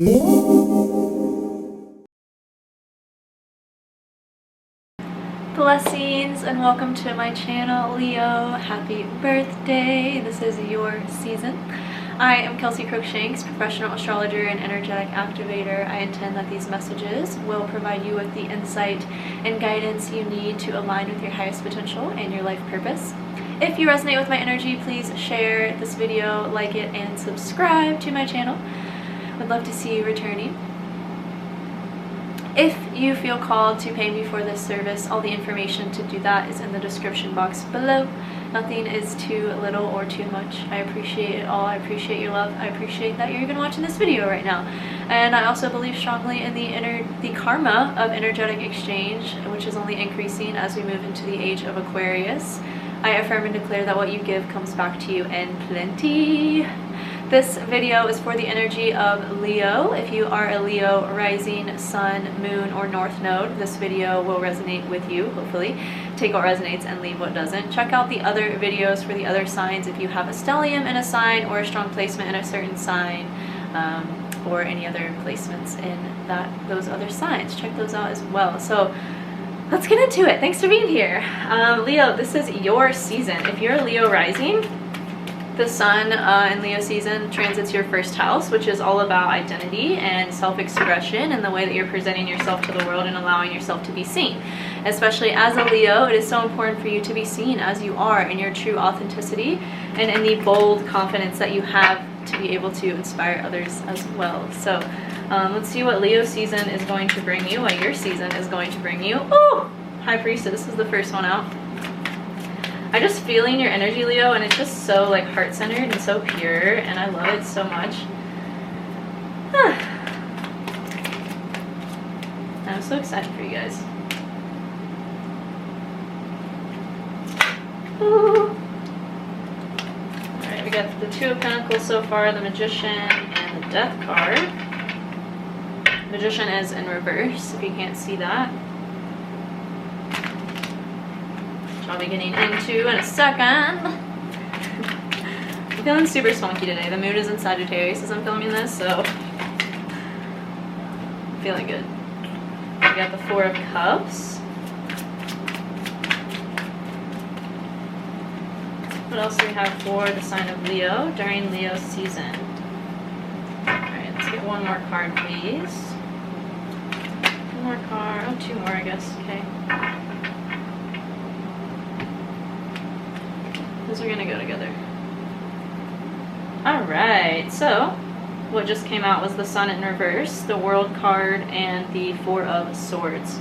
Blessings and welcome to my channel, Leo. Happy birthday. This is your season. I am Kelsey Crookshanks, professional astrologer and energetic activator. I intend that these messages will provide you with the insight and guidance you need to align with your highest potential and your life purpose. If you resonate with my energy, please share this video, like it, and subscribe to my channel. Would love to see you returning. If you feel called to pay me for this service, all the information to do that is in the description box below. Nothing is too little or too much. I appreciate it all. I appreciate your love. I appreciate that you're even watching this video right now. And I also believe strongly in the karma of energetic exchange, which is only increasing as we move into the age of Aquarius. I affirm and declare that what you give comes back to you in plenty. This video is for the energy of Leo. If you are a Leo rising, sun, moon, or north node, this video will resonate with you, hopefully. Take what resonates and leave what doesn't. Check out the other videos for the other signs if you have a stellium in a sign or a strong placement in a certain sign, or any other placements in those other signs. Check those out as well. So let's get into it. Thanks for being here. Leo, this is your season. If you're a Leo rising, the sun in Leo season transits your first house, which is all about identity and self-expression and the way that you're presenting yourself to the world and allowing yourself to be seen. Especially as a Leo, it is so important for you to be seen as you are in your true authenticity and in the bold confidence that you have to be able to inspire others as well. So let's see what Leo season is going to bring you, what your season is going to bring you. Oh, High Priestess is the first one out. I'm just feeling your energy, Leo, and it's just so like heart-centered and so pure, and I love it so much. I'm so excited for you guys. Alright, we got the Two of Pentacles so far, the Magician, and the Death card. Magician is in reverse, if you can't see that. I'll be getting into in a second. I'm feeling super spunky today. The moon is in Sagittarius as I'm filming this, so I'm feeling good. We got the Four of Cups. What else do we have for the sign of Leo during Leo season? Alright, let's get one more card, please. One more card. Oh, two more, I guess. Okay. Those are gonna go together. Alright, so what just came out was the Sun in reverse, the World card, and the Four of Swords.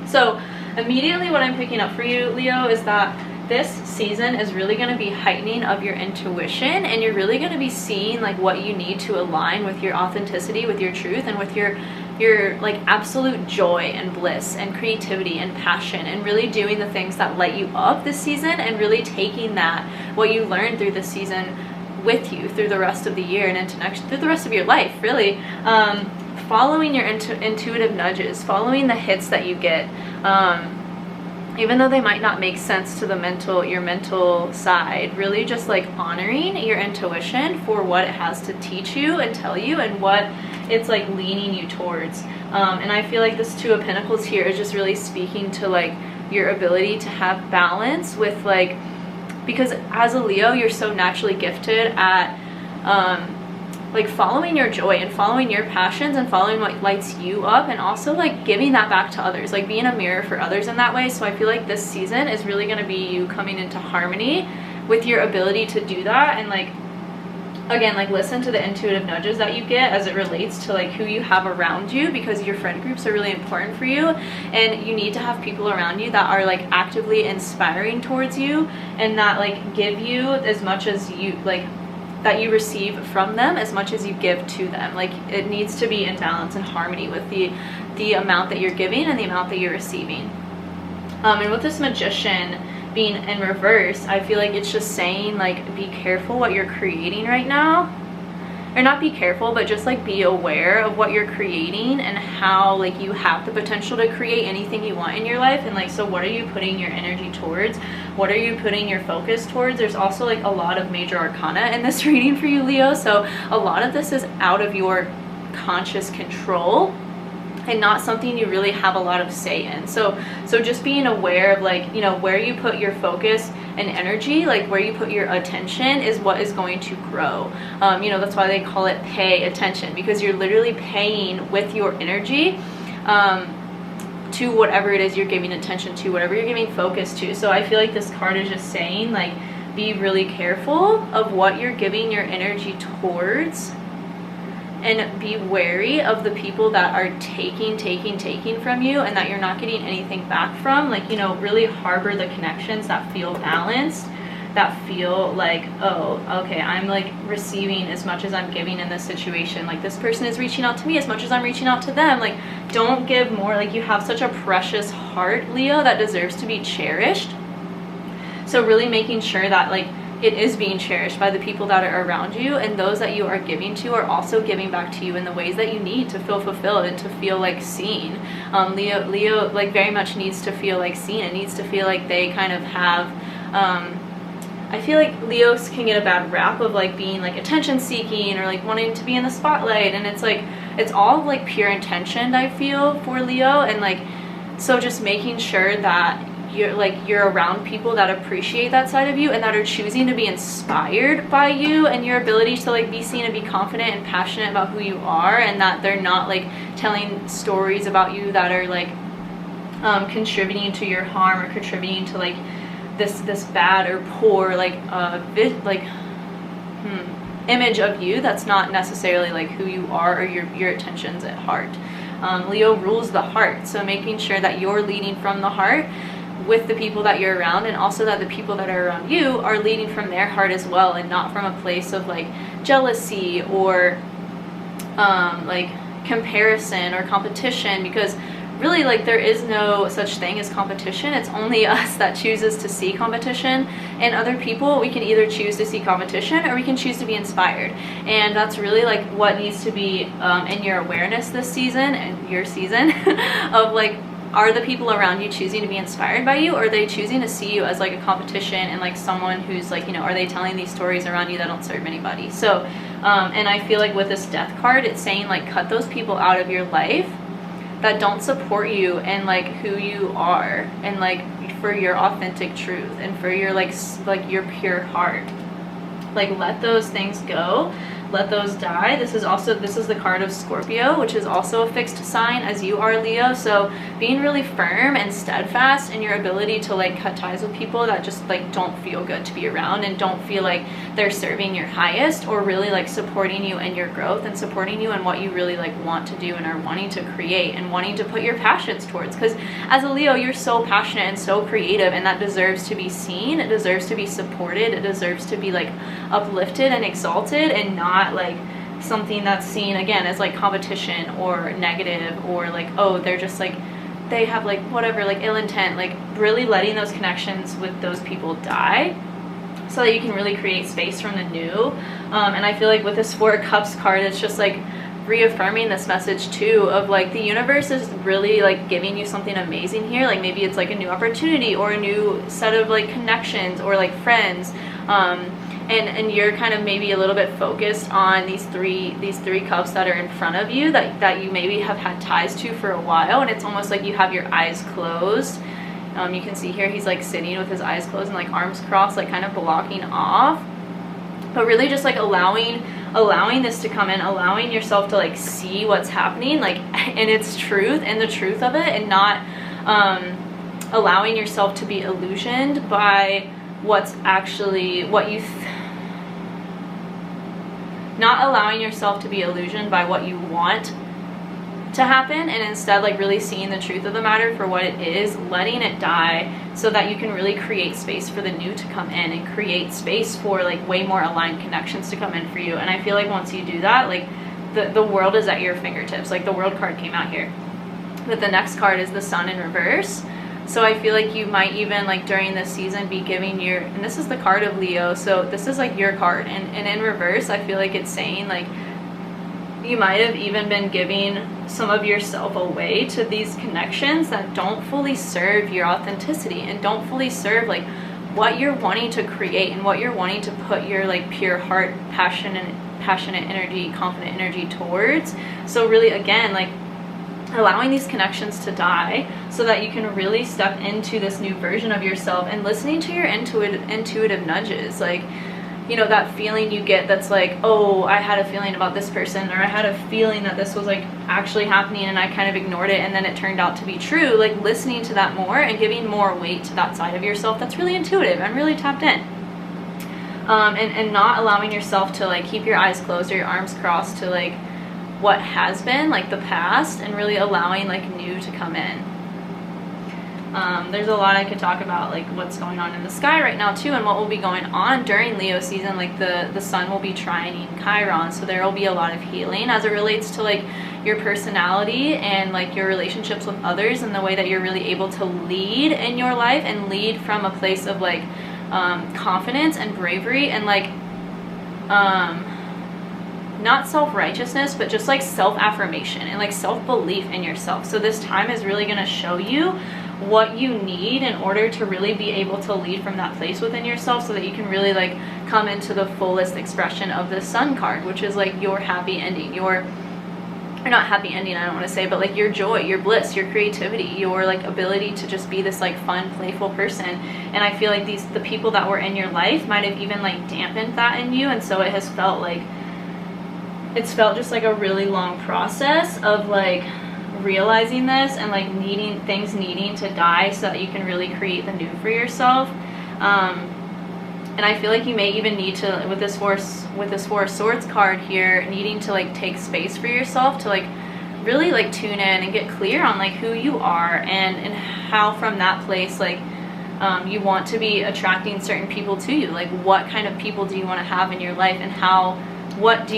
So immediately what I'm picking up for you, Leo, is that this season is really going to be heightening of your intuition, and you're really going to be seeing like what you need to align with your authenticity, with your truth, and with your like absolute joy and bliss and creativity and passion, and really doing the things that light you up this season, and really taking that, what you learned through this season, with you through the rest of the year and into through the rest of your life, really. Following your intuitive nudges, following the hits that you get, even though they might not make sense to your mental side, really just like honoring your intuition for what it has to teach you and tell you, and what it's like leaning you towards. And I feel like this Two of Pentacles here is just really speaking to like your ability to have balance with like, because as a Leo, you're so naturally gifted at like following your joy and following your passions and following what lights you up, and also like giving that back to others, like being a mirror for others in that way. So I feel like this season is really going to be you coming into harmony with your ability to do that, and like, again, like listen to the intuitive nudges that you get as it relates to like who you have around you, because your friend groups are really important for you, and you need to have people around you that are like actively inspiring towards you, and that like give you as much as you like, that you receive from them as much as you give to them. Like it needs to be in balance and harmony with the amount that you're giving and the amount that you're receiving. And with this Magician being in reverse, I feel like it's just saying like be careful what you're creating right now, or not be careful, but just like be aware of what you're creating and how like you have the potential to create anything you want in your life. And like, so what are you putting your energy towards? What are you putting your focus towards? There's also like a lot of major arcana in this reading for you, Leo, so a lot of this is out of your conscious control and not something you really have a lot of say in. So just being aware of like, you know, where you put your focus and energy, like where you put your attention is what is going to grow. You know, that's why they call it pay attention, because you're literally paying with your energy to whatever it is you're giving attention to, whatever you're giving focus to. So I feel like this card is just saying like, be really careful of what you're giving your energy towards, and be wary of the people that are taking from you and that you're not getting anything back from. Like, you know, really harbor the connections that feel balanced, that feel like, oh, okay, I'm like receiving as much as I'm giving in this situation. Like, this person is reaching out to me as much as I'm reaching out to them. Like, don't give more. Like, you have such a precious heart, Leo, that deserves to be cherished. So really making sure that like it is being cherished by the people that are around you, and those that you are giving to are also giving back to you in the ways that you need to feel fulfilled and to feel like seen. Leo like very much needs to feel like seen. It needs to feel like they kind of have I feel like Leos can get a bad rap of like being like attention seeking or like wanting to be in the spotlight, and it's like it's all like pure intention, I feel, for Leo. And like, so just making sure that you're around people that appreciate that side of you and that are choosing to be inspired by you and your ability to like be seen and be confident and passionate about who you are, and that they're not like telling stories about you that are like contributing to your harm or contributing to like this bad or poor like image of you that's not necessarily like who you are or your intentions at heart. Leo rules the heart, so making sure that you're leading from the heart with the people that you're around, and also that the people that are around you are leading from their heart as well, and not from a place of like jealousy or like comparison or competition, because really like there is no such thing as competition. It's only us that chooses to see competition in other people. We can either choose to see competition or we can choose to be inspired, and that's really like what needs to be in your awareness this season and your season of like, are the people around you choosing to be inspired by you, or are they choosing to see you as like a competition and like someone who's like, you know, are they telling these stories around you that don't serve anybody? So and I feel like with this death card, it's saying like, cut those people out of your life that don't support you and like who you are, and like for your authentic truth and for your like your pure heart. Like, let those things go, let those die. This is the card of Scorpio, which is also a fixed sign as you are, Leo. So being really firm and steadfast in your ability to like cut ties with people that just like don't feel good to be around and don't feel like they're serving your highest or really like supporting you in your growth and supporting you in what you really like want to do and are wanting to create and wanting to put your passions towards. Because as a Leo, you're so passionate and so creative, and that deserves to be seen. It deserves to be supported. It deserves to be like uplifted and exalted, and not like something that's seen again as like competition or negative, or like, oh, they're just like, they have like whatever, like ill intent. Like, really letting those connections with those people die so that you can really create space from the new. And I feel like with this Four of Cups card, it's just like reaffirming this message too of like, the universe is really like giving you something amazing here. Like, maybe it's like a new opportunity or a new set of like connections or like friends, and you're kind of maybe a little bit focused on these three cups that are in front of you that you maybe have had ties to for a while, and it's almost like you have your eyes closed. You can see here he's like sitting with his eyes closed and like arms crossed, like kind of blocking off, but really just like allowing this to come in, allowing yourself to like see what's happening like in its truth and the truth of it, and not allowing yourself to be illusioned by what's actually what you not allowing yourself to be illusioned by what you want to happen, and instead like really seeing the truth of the matter for what it is, letting it die, so that you can really create space for the new to come in and create space for like way more aligned connections to come in for you. And I feel like once you do that, like the world is at your fingertips. Like, the World card came out here, but the next card is the Sun in reverse. So I feel like you might even like during this season be giving and this is the card of Leo, so this is like your card, and in reverse I feel like it's saying like you might have even been giving some of yourself away to these connections that don't fully serve your authenticity and don't fully serve like what you're wanting to create and what you're wanting to put your like pure heart, passion, and passionate energy, confident energy towards. So really, again, like allowing these connections to die so that you can really step into this new version of yourself, and listening to your intuitive nudges. Like, you know, that feeling you get that's like, oh, I had a feeling about this person, or I had a feeling that this was like actually happening and I kind of ignored it and then it turned out to be true. Like listening to that more and giving more weight to that side of yourself that's really intuitive and really tapped in. And not allowing yourself to like keep your eyes closed or your arms crossed to like what has been, like the past, and really allowing like new to come in. There's a lot I could talk about, like what's going on in the sky right now too, and what will be going on during Leo season. Like the sun will be trining Chiron, so there will be a lot of healing as it relates to like your personality and like your relationships with others, and the way that you're really able to lead in your life, and lead from a place of like confidence and bravery, and like not self-righteousness, but just like self-affirmation and like self-belief in yourself. So this time is really going to show you what you need in order to really be able to lead from that place within yourself, so that you can really like come into the fullest expression of the Sun card, which is like your happy ending, or not happy ending, I don't want to say, but like your joy, your bliss, your creativity, your like ability to just be this like fun, playful person. And I feel like the people that were in your life might have even like dampened that in you, and so it has felt like it's felt just like a really long process of like realizing this and like needing to die so that you can really create the new for yourself. And I feel like you may even need to, with this Four of Swords card here, needing to like take space for yourself to like really like tune in and get clear on like who you are, and how from that place like you want to be attracting certain people to you. Like what kind of people do you want to have in your life, and what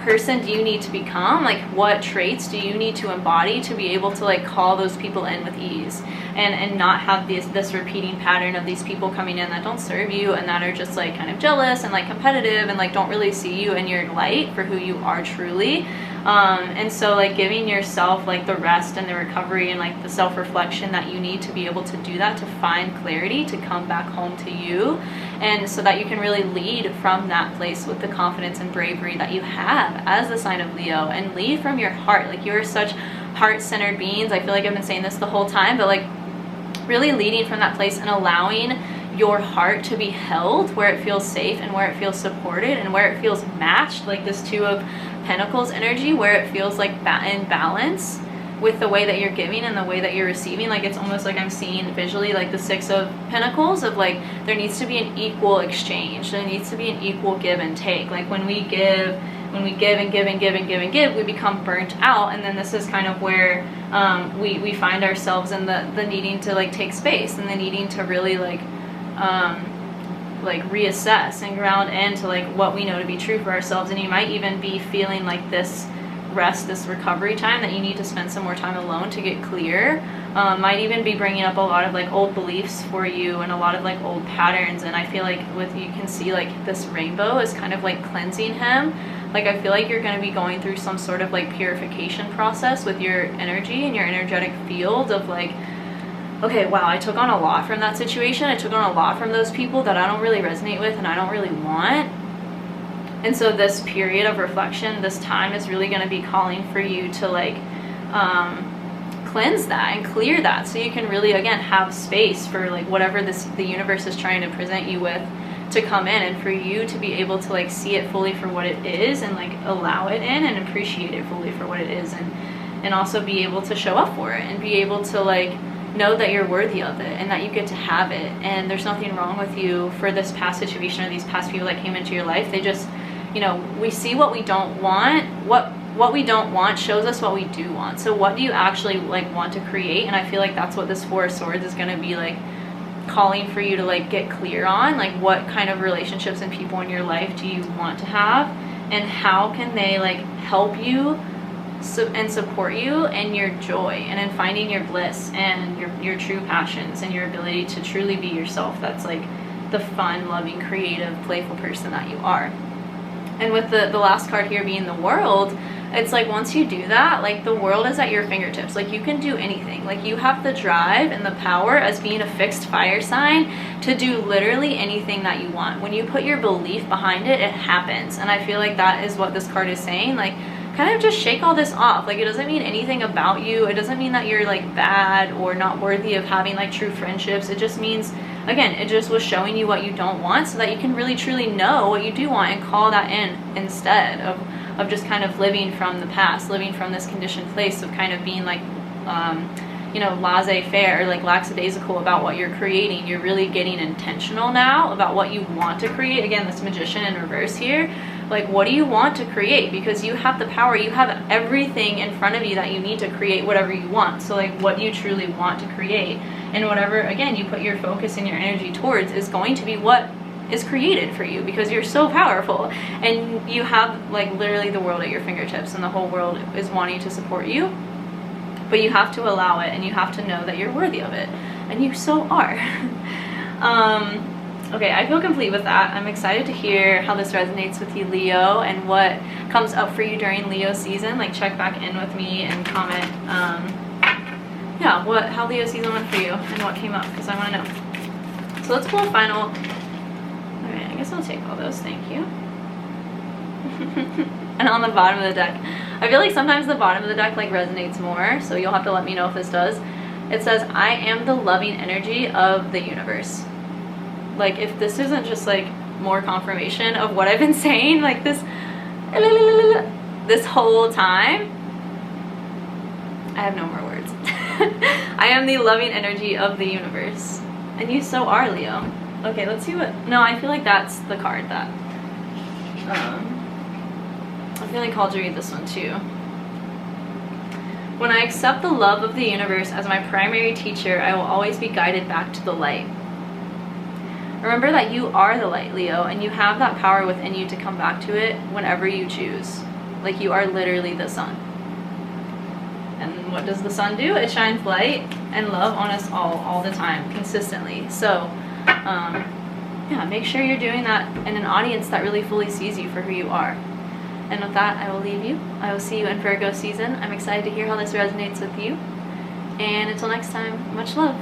person do you need to become? Like what traits do you need to embody to be able to like call those people in with ease, and not have this repeating pattern of these people coming in that don't serve you, and that are just like kind of jealous and like competitive, and like don't really see you in your light for who you are truly. And so like giving yourself like the rest and the recovery and like the self-reflection that you need to be able to do that, to find clarity, to come back home to you, and so that you can really lead from that place with the confidence and bravery that you have as the sign of Leo, and lead from your heart. Like you're such heart-centered beings. I feel like I've been saying this the whole time, but like really leading from that place and allowing your heart to be held where it feels safe, and where it feels supported, and where it feels matched, like this Two of Pentacles energy, where it feels like in balance with the way that you're giving and the way that you're receiving. Like it's almost like I'm seeing visually like the Six of Pentacles, of like there needs to be an equal exchange, there needs to be an equal give and take. Like when we give and give, we become burnt out, and then this is kind of where we find ourselves in the needing to like take space, and the needing to really like reassess and ground into like what we know to be true for ourselves. And you might even be feeling like this rest, this recovery time, that you need to spend some more time alone to get clear. Might even be bringing up a lot of like old beliefs for you, and a lot of like old patterns. And I feel like you can see like this rainbow is kind of like cleansing him. Like I feel like you're going to be going through some sort of like purification process with your energy and your energetic field of like, okay, wow, I took on a lot from that situation. I took on a lot from those people that I don't really resonate with and I don't really want. And so this period of reflection, this time, is really going to be calling for you to like cleanse that and clear that, so you can really again have space for like whatever the universe is trying to present you with to come in, and for you to be able to like see it fully for what it is, and like allow it in and appreciate it fully for what it is, and also be able to show up for it, and be able to like know that you're worthy of it, and that you get to have it, and there's nothing wrong with you for this past situation or these past people that came into your life. They just, you know, we see what we don't want. What we don't want shows us what we do want. So what do you actually like want to create? And I feel like that's what this Four of Swords is going to be like calling for you to like get clear on. Like what kind of relationships and people in your life do you want to have, and how can they like help you and support you in your joy, and in finding your bliss and your true passions, and your ability to truly be yourself. That's like the fun, loving, creative, playful person that you are. And with the last card here being the World, it's like once you do that, like the world is at your fingertips. Like you can do anything. Like you have the drive and the power as being a fixed fire sign to do literally anything that you want. When you put your belief behind it, it happens. And I feel like that is what this card is saying. Like kind of just shake all this off. Like it doesn't mean anything about you. It doesn't mean that you're like bad or not worthy of having like true friendships. It just means, again, it just was showing you what you don't want so that you can really truly know what you do want and call that in instead of just kind of living from the past, living from this conditioned place of kind of being like, you know, laissez-faire, like lackadaisical about what you're creating. You're really getting intentional now about what you want to create. Again, this Magician in reverse here. Like, what do you want to create? Because you have the power. You have everything in front of you that you need to create whatever you want. So, like, what you truly want to create. And whatever, again, you put your focus and your energy towards is going to be what is created for you, because you're so powerful and you have like literally the world at your fingertips and the whole world is wanting to support you, but you have to allow it and you have to know that you're worthy of it, and you so are. Okay, I feel complete with that. I'm excited to hear how this resonates with you, Leo, and what comes up for you during Leo season. Like check back in with me and comment yeah, how Leo season went for you and what came up, because I want to know. So let's pull a final. Alright, I guess I'll take all those, thank you. And on the bottom of the deck, I feel like sometimes the bottom of the deck like resonates more, so you'll have to let me know if this does. It says, I am the loving energy of the universe. Like, if this isn't just like more confirmation of what I've been saying like this whole time, I have no more words. I am the loving energy of the universe, and you so are, Leo. Okay, let's see what... No, I feel like that's the card that... I'm feeling called to read this one too. When I accept the love of the universe as my primary teacher, I will always be guided back to the light. Remember that you are the light, Leo, and you have that power within you to come back to it whenever you choose. Like, you are literally the sun. And what does the sun do? It shines light and love on us all the time, consistently. So, yeah, make sure you're doing that in an audience that really fully sees you for who you are. And with that, I will leave you. I will see you in Virgo season. I'm excited to hear how this resonates with you. And until next time, much love.